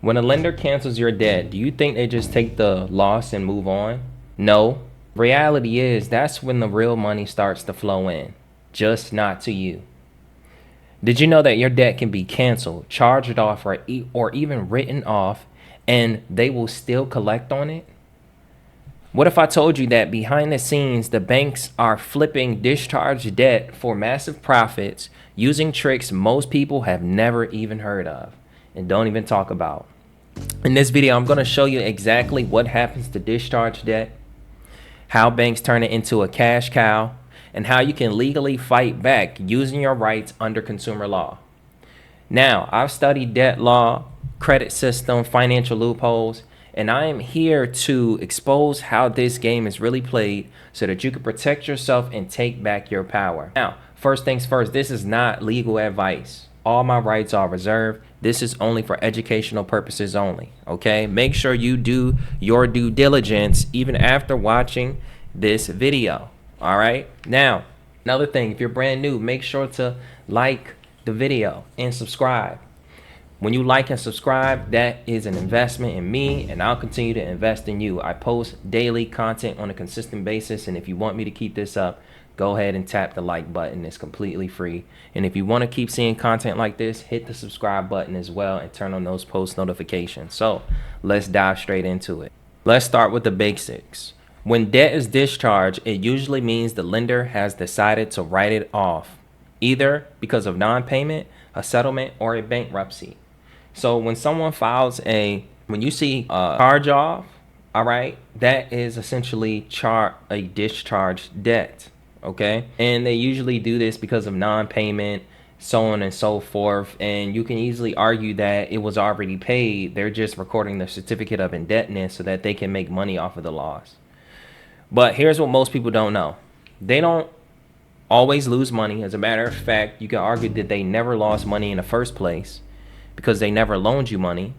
When a lender cancels your debt, do you think they just take the loss and move on? No. Reality is that's when the real money starts to flow in, just not to you. Did you know that your debt can be canceled, charged off, or even written off, and they will still collect on it? What if I told you that behind the scenes, the banks are flipping discharged debt for massive profits using tricks most people have never even heard of and don't even talk about? In this video, I'm going to show you exactly what happens to discharged debt, how banks turn it into a cash cow, and how you can legally fight back using your rights under consumer law. Now, I've studied debt law, credit system, financial loopholes, and I am here to expose how this game is really played so that you can protect yourself and take back your power. Now, first things first, this is not legal advice. All my rights are reserved. This is only for educational purposes only, okay? Make sure you do your due diligence even after watching this video, all right? Now, another thing, if you're brand new, make sure to like the video and subscribe. When you like and subscribe, that is an investment in me, and I'll continue to invest in you. I post daily content on a consistent basis, and if you want me to keep this up, go ahead and tap the like button. It's completely free. And if you want to keep seeing content like this, hit the subscribe button as well and turn on those post notifications. So let's dive straight into it. Let's start with the basics. When debt is discharged, it usually means the lender has decided to write it off, either because of non-payment, a settlement, or a bankruptcy. So when someone files when you see a charge off, all right, that is essentially a discharged debt, okay? And they usually do this because of non-payment, so on and so forth. And you can easily argue that it was already paid. They're just recording the certificate of indebtedness so that they can make money off of the loss. But here's what most people don't know. They don't always lose money. As a matter of fact, you can argue that they never lost money in the first place, because they never loaned you money.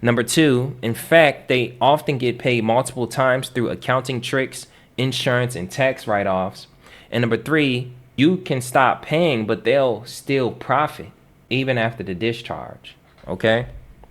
Number two, in fact, they often get paid multiple times through accounting tricks, insurance, and tax write-offs. And number three, you can stop paying, but they'll still profit even after the discharge, okay?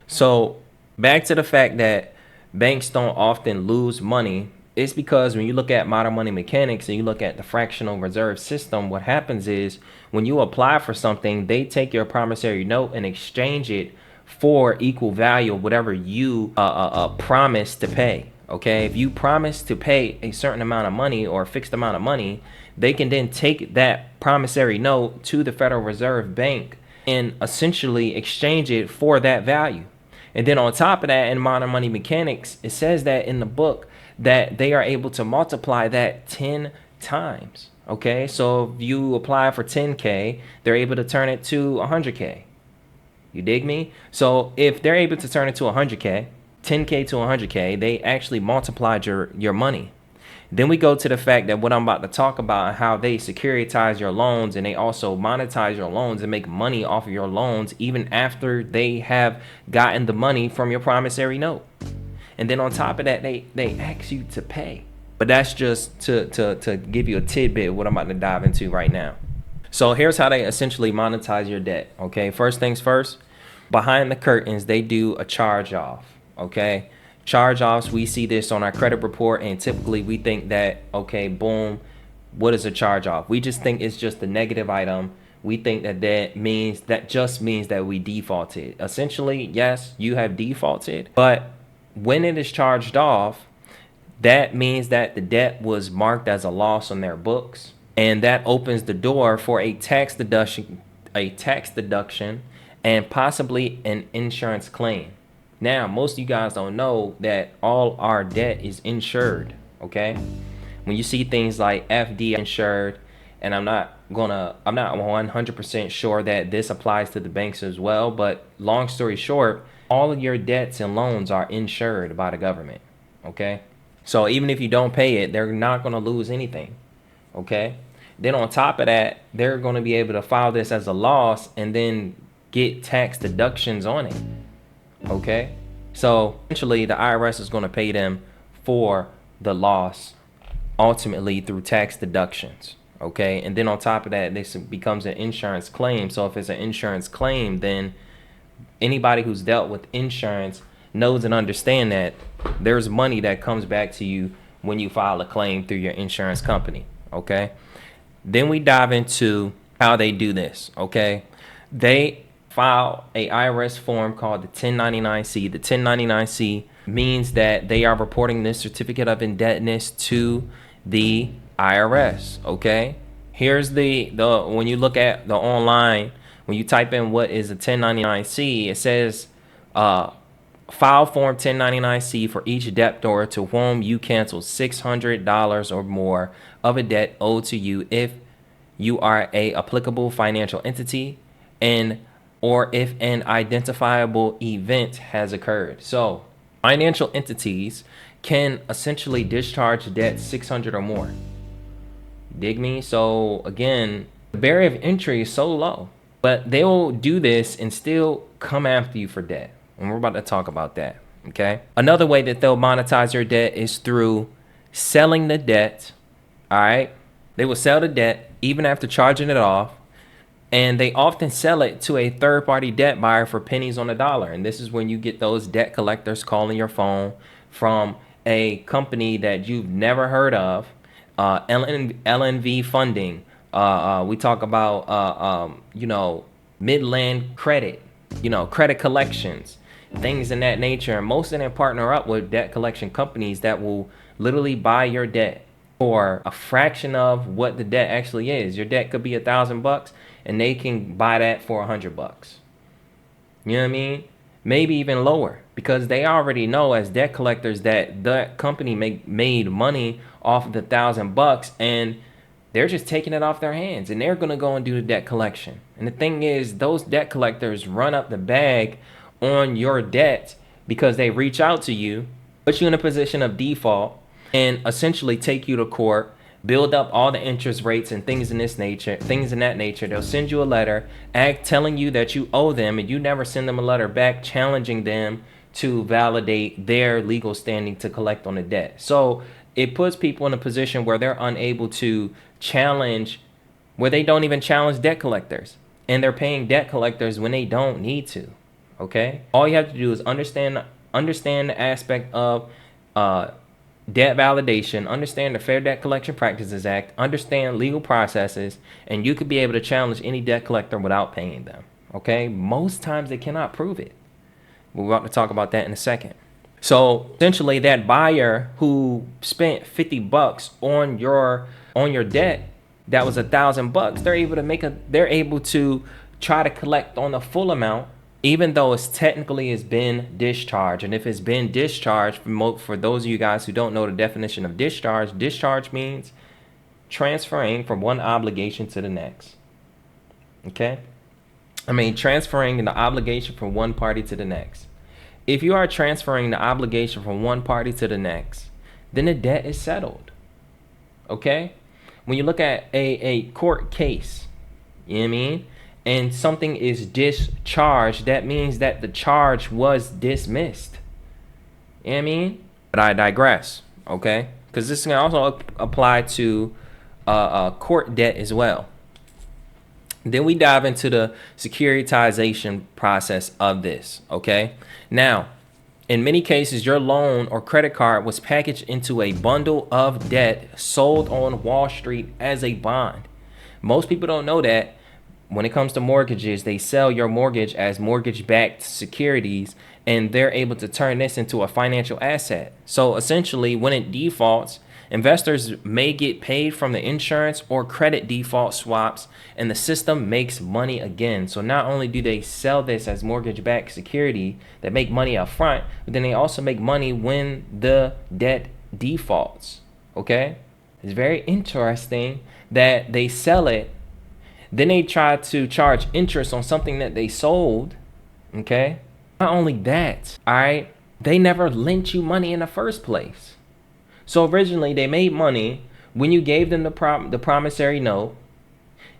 So back to the fact that banks don't often lose money, it's because when you look at modern money mechanics and you look at the fractional reserve system, what happens is when you apply for something, they take your promissory note and exchange it for equal value of whatever you promise to pay. Okay, if you promise to pay a certain amount of money or a fixed amount of money, they can then take that promissory note to the Federal Reserve Bank and essentially exchange it for that value. And then on top of that, in modern money mechanics, it says that in the book that they are able to multiply that 10 times. Okay, so if you apply for 10K, they're able to turn it to 100K. You dig me? So if they're able to turn it to 100K, 10K to 100K, they actually multiplied your money. Then we go to the fact that what I'm about to talk about, how they securitize your loans and they also monetize your loans and make money off of your loans even after they have gotten the money from your promissory note. And then on top of that, they ask you to pay. But that's just to give you a tidbit of what I'm about to dive into right now. So here's how they essentially monetize your debt, okay? First things first, behind the curtains, they do a charge off, okay? Charge offs, we see this on our credit report, and typically we think that, okay, boom, what is a charge off? We just think it's just a negative item. We think that just means that we defaulted. Essentially, yes, you have defaulted, but when it is charged off, that means that the debt was marked as a loss on their books, and that opens the door for a tax deduction, and possibly an insurance claim. Now, most of you guys don't know that all our debt is insured, okay? When you see things like FD insured, and I'm not 100% sure that this applies to the banks as well, but long story short, all of your debts and loans are insured by the government, okay? So even if you don't pay it, they're not going to lose anything, okay? Then on top of that, they're going to be able to file this as a loss and then get tax deductions on it, okay? So essentially, the IRS is going to pay them for the loss ultimately through tax deductions, okay? And then on top of that, this becomes an insurance claim. So if it's an insurance claim, then anybody who's dealt with insurance knows and understand that there's money that comes back to you when you file a claim through your insurance company. Okay. Then we dive into how they do this. Okay. They file a IRS form called the 1099-C. The 1099-C means that they are reporting this certificate of indebtedness to the IRS. Okay. Here's the when you look at the online, when you type in what is a 1099-C, it says file form 1099-C for each debtor to whom you cancel $600 or more of a debt owed to you if you are a applicable financial entity and or if an identifiable event has occurred. So financial entities can essentially discharge debt 600 or more. Dig me? So again, the barrier of entry is so low, but they will do this and still come after you for debt. And we're about to talk about that. Okay. Another way that they'll monetize your debt is through selling the debt. All right. They will sell the debt even after charging it off. And they often sell it to a third-party debt buyer for pennies on the dollar. And this is when you get those debt collectors calling your phone from a company that you've never heard of. LNV funding. We talk about, Midland credit, credit collections, things in that nature. And most of them partner up with debt collection companies that will literally buy your debt for a fraction of what the debt actually is. Your debt could be $1,000 and they can buy that for $100. You know what I mean? Maybe even lower, because they already know as debt collectors that the company made money off of the $1,000 and they're just taking it off their hands and they're going to go and do the debt collection. And the thing is, those debt collectors run up the bag on your debt because they reach out to you, put you in a position of default, and essentially take you to court, build up all the interest rates and things in that nature. They'll send you a letter telling you that you owe them, and you never send them a letter back challenging them to validate their legal standing to collect on the debt. So it puts people in a position where they're unable to challenge, where they don't even challenge debt collectors, and they're paying debt collectors when they don't need to. Okay, all you have to do is understand the aspect of debt validation, understand the Fair Debt Collection Practices Act, understand legal processes, and you could be able to challenge any debt collector without paying them. Okay, most times they cannot prove it. We're about to talk about that in a second. So essentially, that buyer who spent $50 on your debt, that was $1,000. They're able to try to collect on the full amount, even though it's technically has been discharged. And if it's been discharged, for those of you guys who don't know the definition of discharge means transferring from one obligation to the next. Okay? Transferring the obligation from one party to the next. If you are transferring the obligation from one party to the next, then the debt is settled. Okay? When you look at a court case, you know what I mean? And something is discharged, that means that the charge was dismissed. You know what I mean? But I digress, okay? Because this can also apply to court debt as well. Then we dive into the securitization process of this, okay? Now, in many cases, your loan or credit card was packaged into a bundle of debt sold on Wall Street as a bond. Most people don't know that. When it comes to mortgages, they sell your mortgage as mortgage-backed securities, and they're able to turn this into a financial asset. So essentially, when it defaults, investors may get paid from the insurance or credit default swaps, and the system makes money again. So not only do they sell this as mortgage-backed security that make money up front, but then they also make money when the debt defaults. Okay? It's very interesting that they sell it. Then they try to charge interest on something that they sold, okay? Not only that, all right, they never lent you money in the first place. So originally they made money when you gave them the promissory note.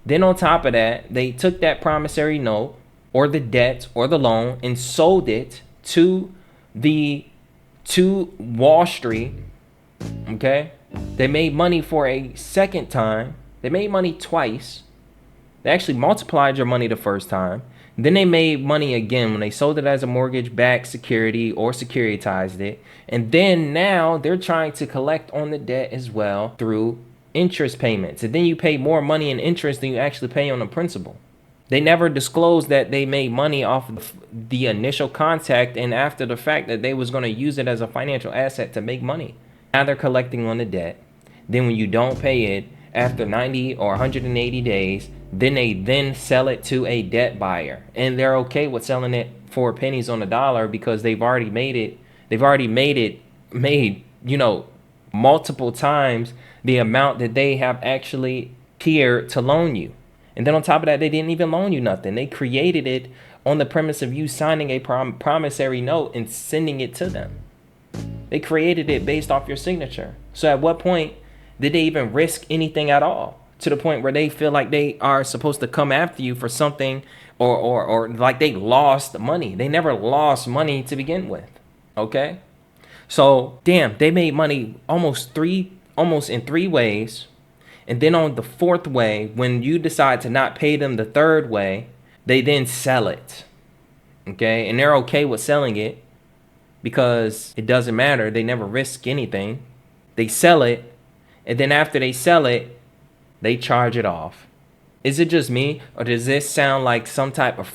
Then on top of that, they took that promissory note or the debt or the loan and sold it to Wall Street, okay? They made money for a second time. They made money twice. They actually multiplied your money the first time. Then they made money again when they sold it as a mortgage-backed security or securitized it. And then now they're trying to collect on the debt as well through interest payments. And then you pay more money in interest than you actually pay on the principal. They never disclosed that they made money off of the initial contact and after the fact that they was going to use it as a financial asset to make money. Now they're collecting on the debt. Then when you don't pay it after 90 or 180 days, then they then sell it to a debt buyer. And they're okay with selling it for pennies on the dollar because they've already made it multiple times the amount that they have actually cleared to loan you. And then on top of that, they didn't even loan you nothing. They created it on the premise of you signing a promissory note and sending it to them. They created it based off your signature. So at what point did they even risk anything at all? To the point where they feel like they are supposed to come after you for something or like they lost money. They never lost money to begin with. Okay? So, damn, they made money almost in three ways. And then on the fourth way, when you decide to not pay them the third way, they then sell it. Okay? And they're okay with selling it because it doesn't matter. They never risk anything. They sell it. And then after they sell it, they charge it off. Is it just me, or does this sound like some type of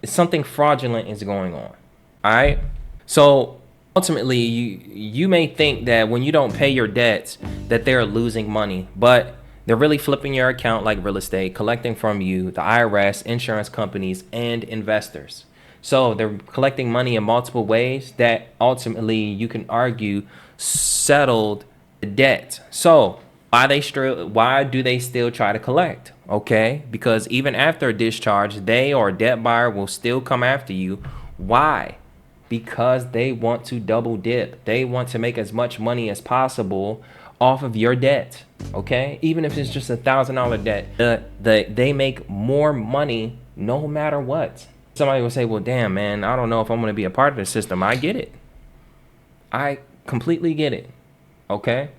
something fraudulent is going on? All right? So ultimately, you may think that when you don't pay your debts that they're losing money, but they're really flipping your account like real estate, collecting from you, the IRS, insurance companies, and investors. So they're collecting money in multiple ways that ultimately you can argue settled the debt. So why do they still try to collect? Okay, because even after a discharge, they or a debt buyer will still come after you. Why? Because they want to double dip. They want to make as much money as possible off of your debt. Okay, even if it's just $1,000 debt, they make more money no matter what. Somebody will say, well, damn, man, I don't know if I'm going to be a part of the system. I get it. I completely get it. Okay.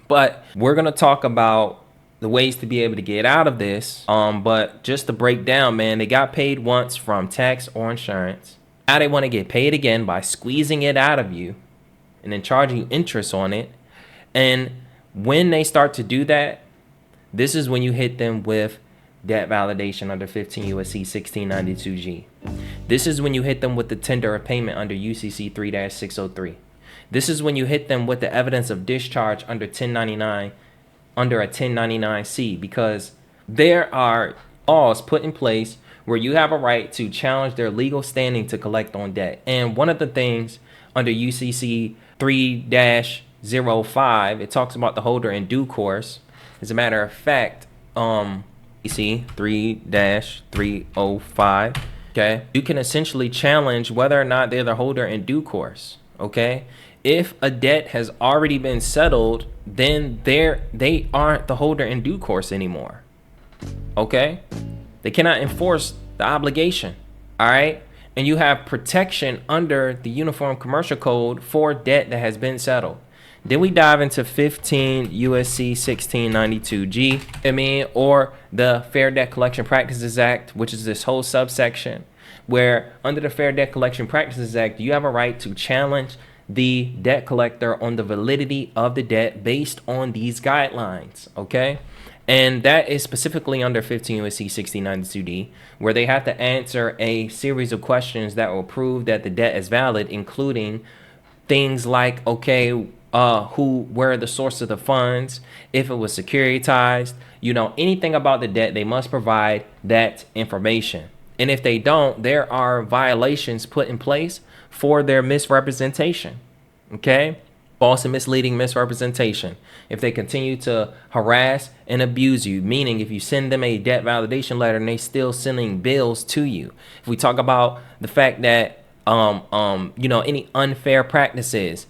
But we're going to talk about the ways to be able to get out of this. But just to break down, man, they got paid once from tax or insurance. Now they want to get paid again by squeezing it out of you and then charging you interest on it. And when they start to do that, this is when you hit them with debt validation under 15 USC 1692G. This is when you hit them with the tender of payment under UCC 3-603. This is when you hit them with the evidence of discharge under 1099, under a 1099-C, because there are laws put in place where you have a right to challenge their legal standing to collect on debt. And one of the things under UCC 3-05, it talks about the holder in due course. As a matter of fact, UCC 3-305, okay, you can essentially challenge whether or not they're the holder in due course, okay? If a debt has already been settled, then they aren't the holder in due course anymore. Okay? They cannot enforce the obligation. All right? And you have protection under the Uniform Commercial Code for debt that has been settled. Then we dive into 15 USC 1692G, or the Fair Debt Collection Practices Act, which is this whole subsection where under the Fair Debt Collection Practices Act, you have a right to challenge the debt collector on the validity of the debt based on these guidelines, okay? And that is specifically under 15 U.S.C. 1692D, where they have to answer a series of questions that will prove that the debt is valid, including things like, okay, where the source of the funds, if it was securitized, anything about the debt, they must provide that information. And if they don't, there are violations put in place for their misrepresentation, okay? False and misleading misrepresentation. If they continue to harass and abuse you, meaning if you send them a debt validation letter and they still sending bills to you. If we talk about the fact that, any unfair practices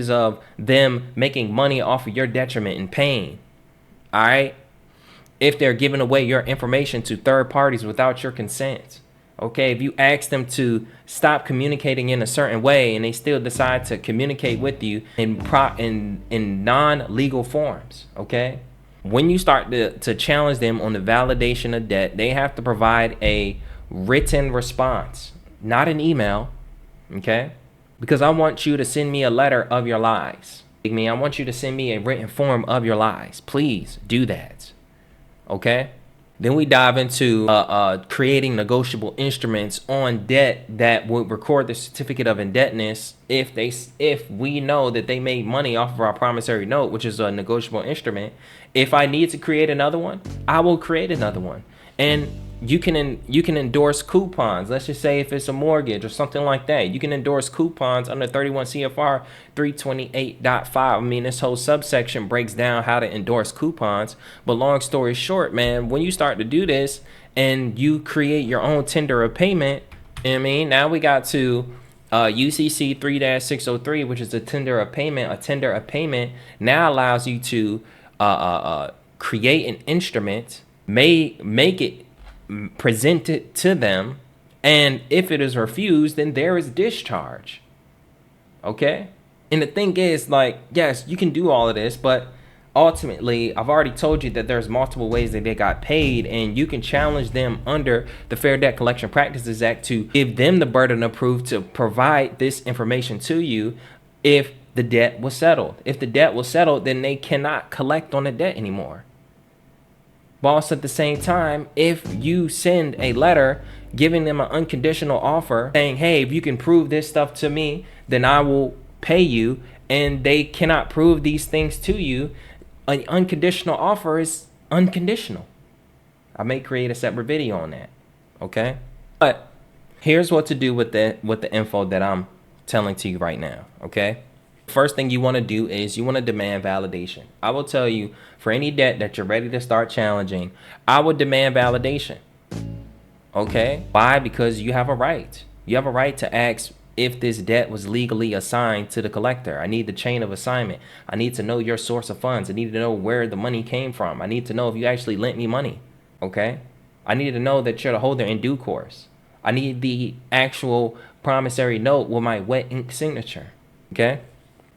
of them making money off of your detriment and pain, all right? If they're giving away your information to third parties without your consent. Okay, if you ask them to stop communicating in a certain way and they still decide to communicate with you in non-legal forms, okay? When you start to challenge them on the validation of debt, they have to provide a written response, not an email, okay? Because I want you to send me a letter of your lies. I want you to send me a written form of your lies. Please do that, okay? Then we dive into creating negotiable instruments on debt that would record the certificate of indebtedness if we know that they made money off of our promissory note, which is a negotiable instrument. If I need to create another one, I will create another one. And you can endorse coupons. Let's just say if it's a mortgage or something like that, you can endorse coupons under 31 CFR 328.5. I mean, this whole subsection breaks down how to endorse coupons. But long story short, man, when you start to do this and you create your own tender of payment, I mean, now we got to UCC 3-603, which is a tender of payment. A tender of payment now allows you to create an instrument, make it, present it to them, and if it is refused, then there is discharge. Okay? And the thing is, like, yes, you can do all of this, but ultimately, I've already told you that there's multiple ways that they got paid, and you can challenge them under the Fair Debt Collection Practices Act to give them the burden of proof to provide this information to you if the debt was settled. If the debt was settled, then they cannot collect on the debt anymore. But also at the same time, if you send a letter giving them an unconditional offer saying, hey, if you can prove this stuff to me, then I will pay you, and they cannot prove these things to you, an unconditional offer is unconditional. I may create a separate video on that, okay? But here's what to do with the info that I'm telling to you right now, okay? First thing you want to do is you want to demand validation. I will tell you, for any debt that you're ready to start challenging, I would demand validation. Okay? Why? Because you have a right. You have a right to ask if this debt was legally assigned to the collector. I need the chain of assignment. I need to know your source of funds. I need to know where the money came from. I need to know if you actually lent me money. Okay? I need to know that you're the holder in due course. I need the actual promissory note with my wet ink signature. Okay?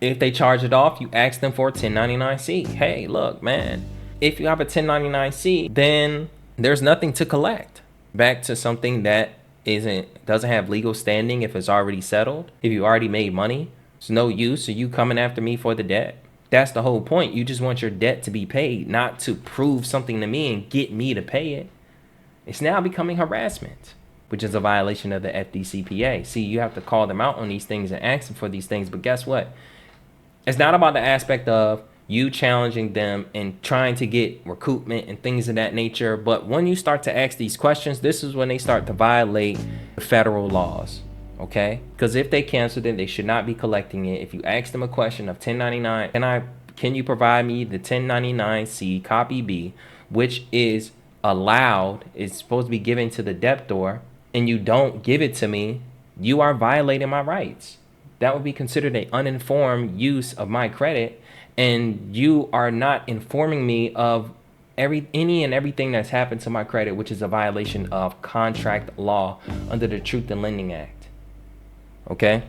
If they charge it off, you ask them for a 1099-C. Hey, look, man, if you have a 1099-C, then there's nothing to collect. Back to something that doesn't have legal standing if it's already settled. If you already made money, it's no use of you coming after me for the debt. That's the whole point. You just want your debt to be paid, not to prove something to me and get me to pay it. It's now becoming harassment, which is a violation of the FDCPA. See, you have to call them out on these things and ask them for these things. But guess what? It's not about the aspect of you challenging them and trying to get recoupment and things of that nature. But when you start to ask these questions, this is when they start to violate the federal laws. Okay? Because if they cancel it, they should not be collecting it. If you ask them a question of 1099, can you provide me the 1099-C copy B, which is allowed, is supposed to be given to the debtor, and you don't give it to me, you are violating my rights. That would be considered an uninformed use of my credit, and you are not informing me of any and everything that's happened to my credit, which is a violation of contract law under the Truth in Lending Act. Okay?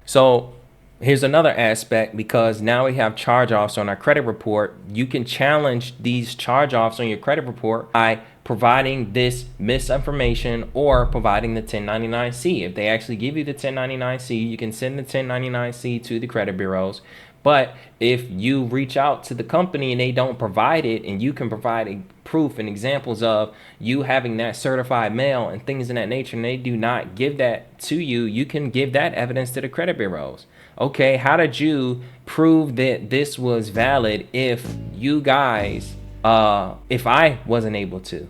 So here's another aspect, because now we have charge-offs on our credit report. You can challenge these charge-offs on your credit report by providing this misinformation or providing the 1099-C. If they actually give you the 1099-C, you can send the 1099-C to the credit bureaus. But if you reach out to the company and they don't provide it, and you can provide a proof and examples of you having that certified mail and things in that nature, and they do not give that to you, you can give that evidence to the credit bureaus. Okay, how did you prove that this was valid if you guys, if I wasn't able to?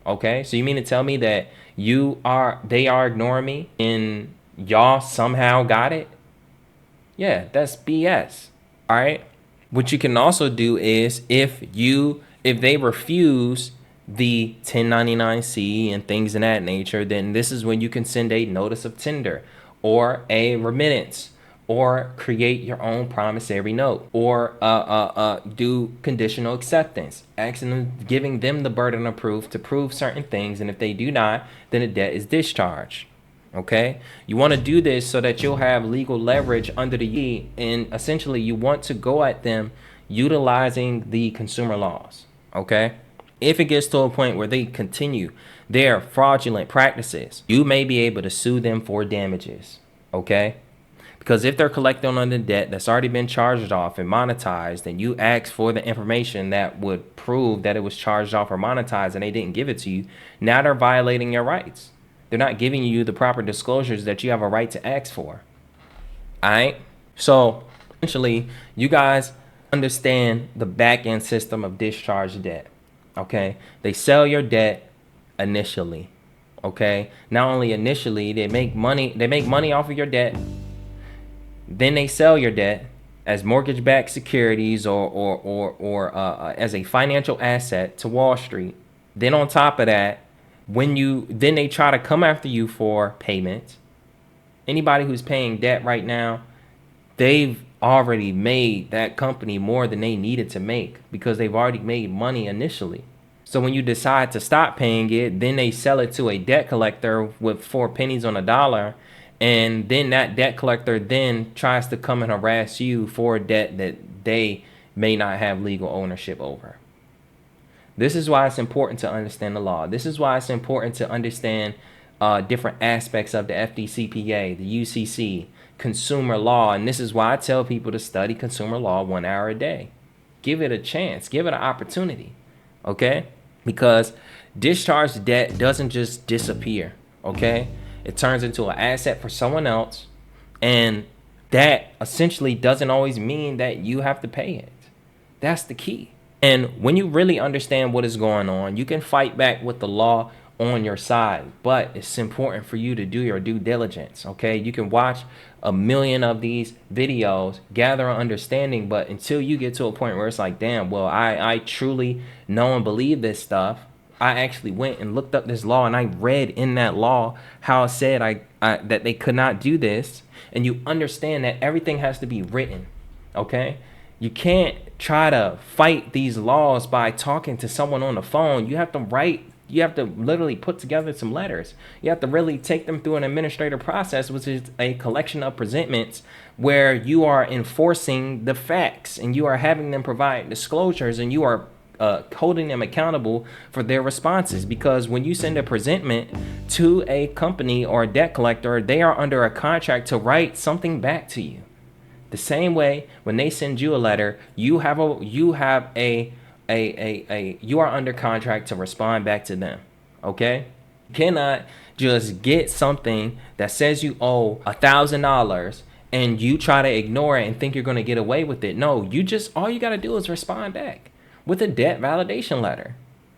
Okay, so you mean to tell me that they are ignoring me and y'all somehow got it? Yeah, that's BS. All right. What you can also do is if they refuse the 1099-C and things of that nature, then this is when you can send a notice of tender or a remittance, or create your own promissory note, or do conditional acceptance, giving them the burden of proof to prove certain things, and if they do not, then the debt is discharged. Okay, you want to do this so that you'll have legal leverage under the E, and essentially you want to go at them utilizing the consumer laws. Okay? If it gets to a point where they continue their fraudulent practices, you may be able to sue them for damages. Okay? Because if they're collecting on the debt that's already been charged off and monetized, and you ask for the information that would prove that it was charged off or monetized and they didn't give it to you, now they're violating your rights. They're not giving you the proper disclosures that you have a right to ask for. All right? So essentially, you guys understand the back end system of discharge debt. Okay? They sell your debt initially. Okay? Not only initially, they make money off of your debt. Then they sell your debt as mortgage-backed securities or as a financial asset to Wall Street. Then on top of that, then they try to come after you for payment. Anybody who's paying debt right now, they've already made that company more than they needed to make because they've already made money initially. So when you decide to stop paying it, then they sell it to a debt collector with 4 pennies on a dollar. And then that debt collector then tries to come and harass you for a debt that they may not have legal ownership over. This is why it's important to understand the law. This is why it's important to understand different aspects of the FDCPA, the UCC, consumer law. And this is why I tell people to study consumer law 1 hour a day. Give it a chance. Give it an opportunity. Okay? Because discharged debt doesn't just disappear. Okay? It turns into an asset for someone else, and that essentially doesn't always mean that you have to pay it. That's the key. And when you really understand what is going on, you can fight back with the law on your side, but it's important for you to do your due diligence. Okay, you can watch a million of these videos, gather an understanding, but until you get to a point where it's like, damn, well, I truly know and believe this stuff, I actually went and looked up this law, and I read in that law how it said that they could not do this. And you understand that everything has to be written. Okay? You can't try to fight these laws by talking to someone on the phone. You have to write. You have to literally put together some letters. You have to really take them through an administrative process, which is a collection of presentments where you are enforcing the facts and you are having them provide disclosures, and you are holding them accountable for their responses. Because when you send a presentment to a company or a debt collector, they are under a contract to write something back to you. The same way when they send you a letter, you are under contract to respond back to them. Okay? You cannot just get something that says you owe $1,000 and you try to ignore it and think you're going to get away with it. No, all you got to do is respond back with a debt validation letter.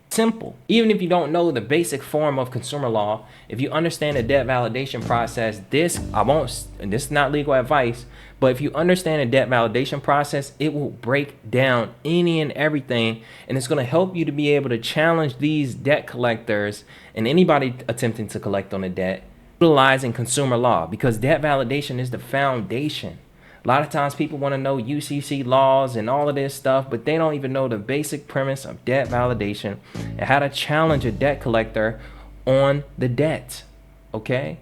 Simple. Even if you don't know the basic form of consumer law, if you understand the debt validation process, this is not legal advice, but if you understand the debt validation process, it will break down any and everything, and it's going to help you to be able to challenge these debt collectors and anybody attempting to collect on the debt, utilizing consumer law, because debt validation is the foundation. A lot of times people want to know UCC laws and all of this stuff, but they don't even know the basic premise of debt validation and how to challenge a debt collector on the debt. Okay?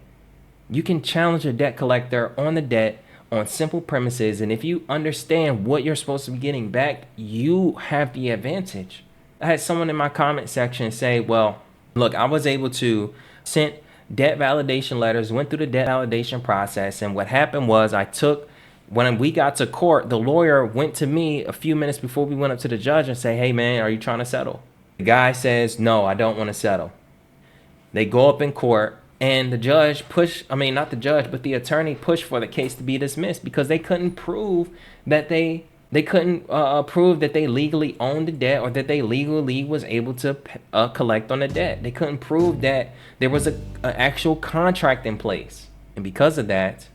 You can challenge a debt collector on the debt on simple premises, and if you understand what you're supposed to be getting back, you have the advantage. I had someone in my comment section say, well, look, I was able to send debt validation letters, went through the debt validation process, and what happened was when we got to court, the lawyer went to me a few minutes before we went up to the judge and say, hey man, are you trying to settle? The guy says, no, I don't want to settle. They go up in court, and the the attorney pushed for the case to be dismissed because they couldn't prove that they prove that they legally owned the debt or that they legally was able to collect on the debt. They couldn't prove that there was an actual contract in place. And because of that,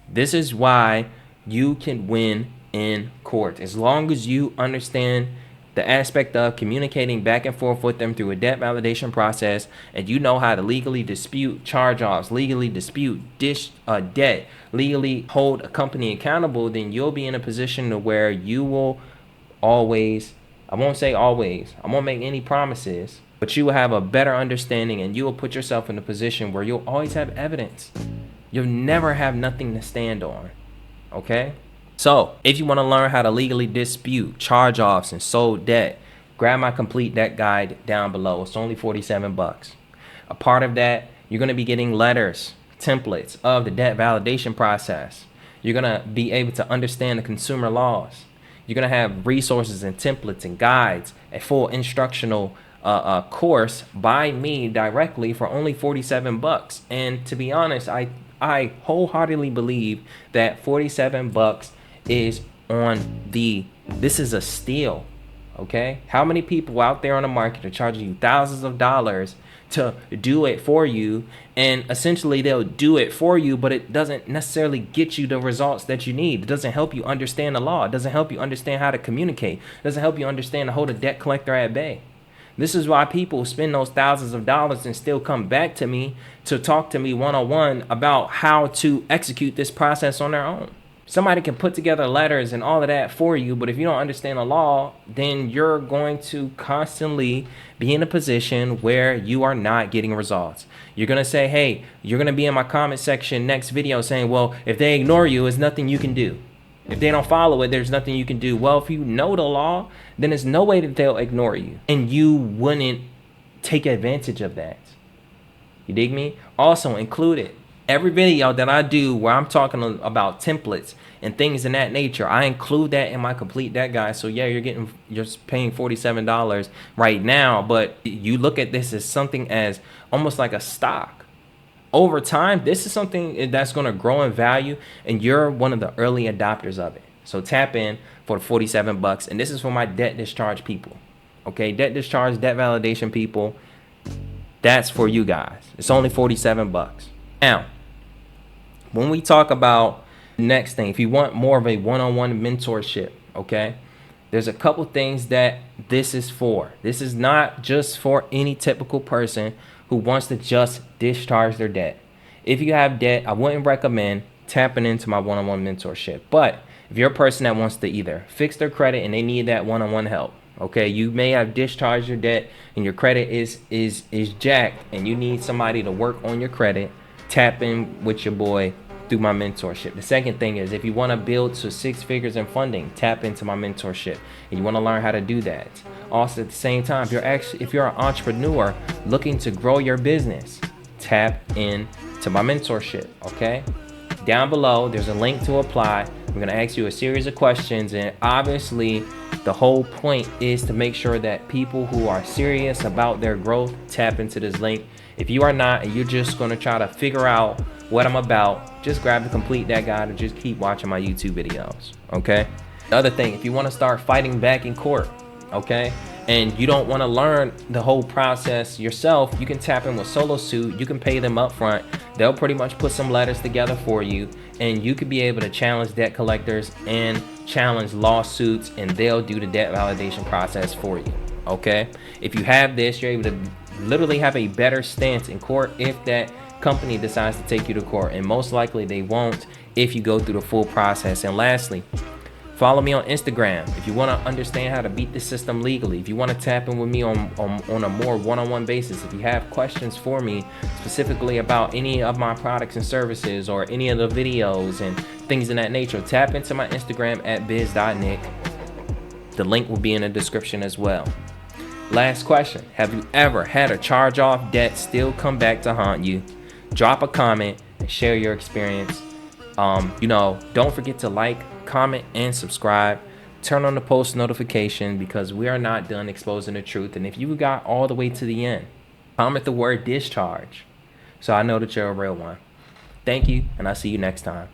this is why you can win in court. As long as you understand the aspect of communicating back and forth with them through a debt validation process, and you know how to legally dispute charge-offs, legally dispute debt, legally hold a company accountable, then you'll be in a position to where you will always, I won't say always, I won't make any promises, but you will have a better understanding, and you will put yourself in a position where you'll always have evidence. You'll never have nothing to stand on. Okay? So if you want to learn how to legally dispute charge-offs and sold debt, grab my complete debt guide down below. It's only 47 bucks. A part of that, you're going to be getting letters, templates of the debt validation process. You're going to be able to understand the consumer laws. You're going to have resources and templates and guides, a full instructional course by me directly for only 47 bucks. And to be honest, I wholeheartedly believe that 47 bucks is this is a steal. Okay, how many people out there on the market are charging you thousands of dollars to do it for you, and essentially they'll do it for you, but it doesn't necessarily get you the results that you need. It doesn't help you understand the law. It doesn't help you understand how to communicate. It doesn't help you understand to hold a debt collector at bay. This is why people spend those thousands of dollars and still come back to me to talk to me one-on-one about how to execute this process on their own. Somebody can put together letters and all of that for you, but if you don't understand the law, then you're going to constantly be in a position where you are not getting results. You're going to say, hey, you're going to be in my comment section next video saying, well, if they ignore you, there's nothing you can do. If they don't follow it, there's nothing you can do. Well, if you know the law, then there's no way that they'll ignore you, and you wouldn't take advantage of that. You dig me? Also included every video that I do where I'm talking about templates and things in that nature, I include that in my complete debt guide. So yeah, you're paying $47 right now, but you look at this as something as almost like a stock. Over time, this is something that's going to grow in value, and you're one of the early adopters of it. So tap in for the 47 bucks, and this is for my debt discharge people. Okay, debt discharge, debt validation people. That's for you guys. It's only 47 bucks. Now, when we talk about the next thing, if you want more of a one-on-one mentorship, okay, there's a couple things that this is for. This is not just for any typical person who wants to just discharge their debt. If you have debt, I wouldn't recommend tapping into my one-on-one mentorship. But if you're a person that wants to either fix their credit and they need that one-on-one help, okay, you may have discharged your debt and your credit is jacked and you need somebody to work on your credit, tap in with your boy through my mentorship. The second thing is, if you want to build to 6 figures in funding, tap into my mentorship, and you want to learn how to do that. Also, at the same time, if you're an entrepreneur looking to grow your business, tap in to my mentorship. Okay, down below there's a link to apply. I'm going to ask you a series of questions, and obviously the whole point is to make sure that people who are serious about their growth tap into this link. If you are not, and you're just going to try to figure out what I'm about, just grab the complete debt guide and just keep watching my YouTube videos. Okay, the other thing, if you want to start fighting back in court, okay, and you don't want to learn the whole process yourself, you can tap in with Solo Suit. You can pay them up front. They'll pretty much put some letters together for you, and you could be able to challenge debt collectors and challenge lawsuits, and they'll do the debt validation process for you. Okay, if you have this, you're able to literally have a better stance in court if that company decides to take you to court, and most likely they won't if you go through the full process. And lastly, follow me on Instagram if you want to understand how to beat the system legally. If you want to tap in with me on a more one-on-one basis, if you have questions for me specifically about any of my products and services or any of the videos and things in that nature, tap into my Instagram at biz.nick. The link will be in the description as well. Last question, have you ever had a charge-off debt still come back to haunt you? Drop a comment and share your experience. Don't forget to like, comment, and subscribe. Turn on the post notification, because we are not done exposing the truth. And if you got all the way to the end, comment the word discharge so I know that you're a real one. Thank you, and I'll see you next time.